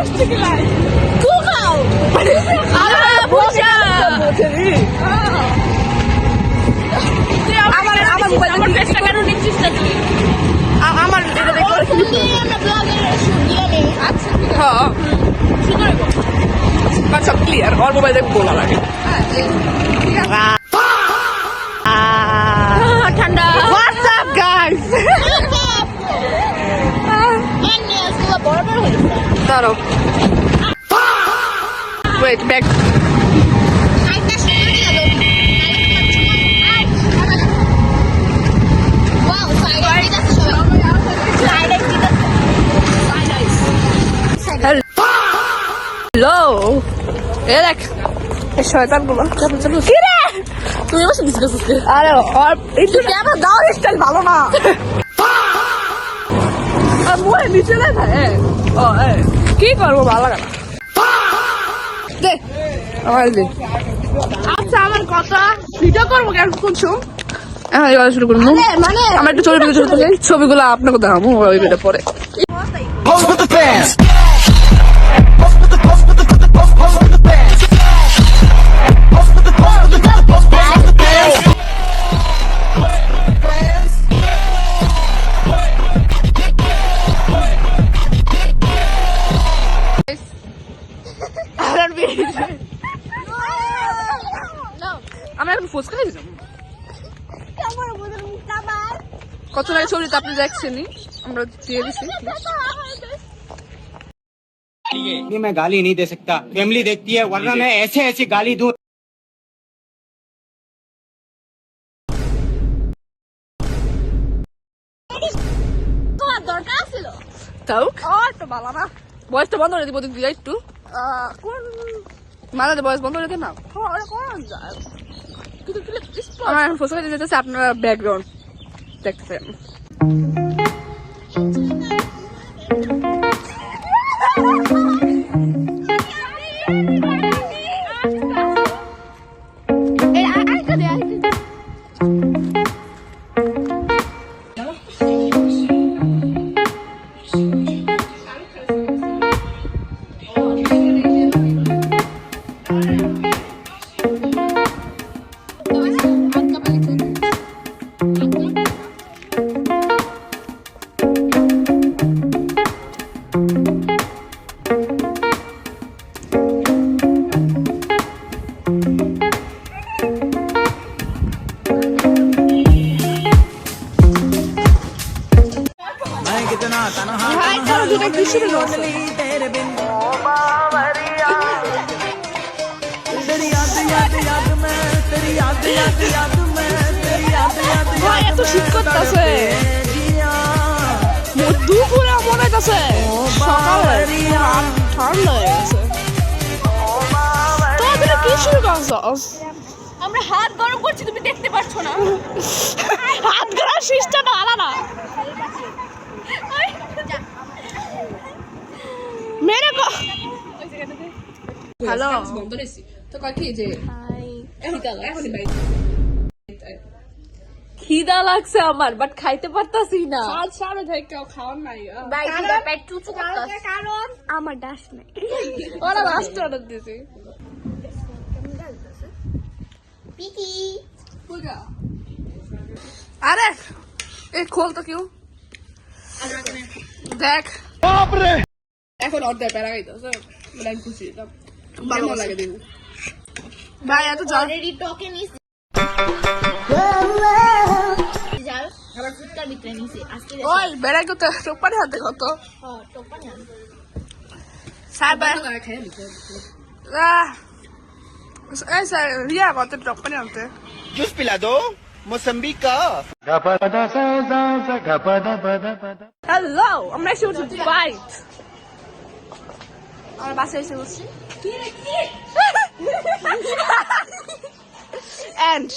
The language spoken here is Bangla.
Google! সব ক্লিয়ার ওর মোবাইল দেখে বলা লাগে ঠান্ডা What's up guys? দাঁড়াও wait back hello এ দেখ এই শয়তানগুলো কি রে তুমি আমার সাথে ডিসকাস করতে আরে আর একটু ক্যামেরা দাও স্টাইল ভালো না আর মুখে নিচে না ও কি করবো ভালো লাগে না দে আমার দে আচ্ছা আমার কথা ভিডিও করবো কেন করছো এখন এই কথা শুরু করুন মানে আমার একটু ছবি শুরু করি ছবিগুলো আপনাকে দেখাবো ওই ভিডিও পরে Pose with the fans. আমরা এখন ফুচকা খাই যাবো কত লাগে ছবিটা আপনি দেখছেনই আমরা দিয়ে দিচ্ছি ये मैं गाली नहीं दे सकता फैमिली देखती है वरना मैं ऐसे ऐसी गाली दूं তোমার দরকার ছিল তাও ও তো ভালো না বয়সটা বন্ধ করে দিব দিয়ে একটু কোন মালাতে বয়স বন্ধ করে দে না কোন যায় কিন্তু আমার এখন ফুচকা দিতে যাচ্ছে আপনারা ব্যাকগ্রাউন্ড দেখতেছেন मैं कितना तन्हा ভাই চলো দুটো কিছু तेरे बिन तेरी याद याद याद में तेरी याद याद याद में तेरी याद याद ভাই এত শীত করতেছে जिया দুপুরে মনে হইতেছে সকালে ঠান্ডা হয়ে গেছে তোদের কি শুরু করছস আমরা হাত গরম করছি তুমি দেখতে পাচ্ছ না হাত গড়া সিস্টেমটা আলাদা মেরে কো হ্যালো বন্ধ রেছি তো কয় কি যে খিদা লাগছে আমার বাট খাইতে পারতাছি না সাড়ে থেকে কেউ খাওয়ার নাই পেট চুচু করতেছে কারণ আমার ডাস নাই ওরা লাস্ট অর্ডার দিছি পিকি আরে এ খোল তো কেউ দেখ এখন অর্ধেক প্যারা খাইতেছে আমি খুশি ভালো লাগে দিন ভাই এত জল অলরেডি টোকেন ইজ জাল আবার ফুটকার ভিতরে নিছে আজকে ওই বেড়াই করতে টোপানি হাতে কত টোকেন জান স্যার এই স্যার রিয়া কত টোপানি আনতে जूस पिला दो मौसम्बी का হ্যালো আমরা এসে উঠছি বাইট আমার বাসায় এসে বসছি এন্ড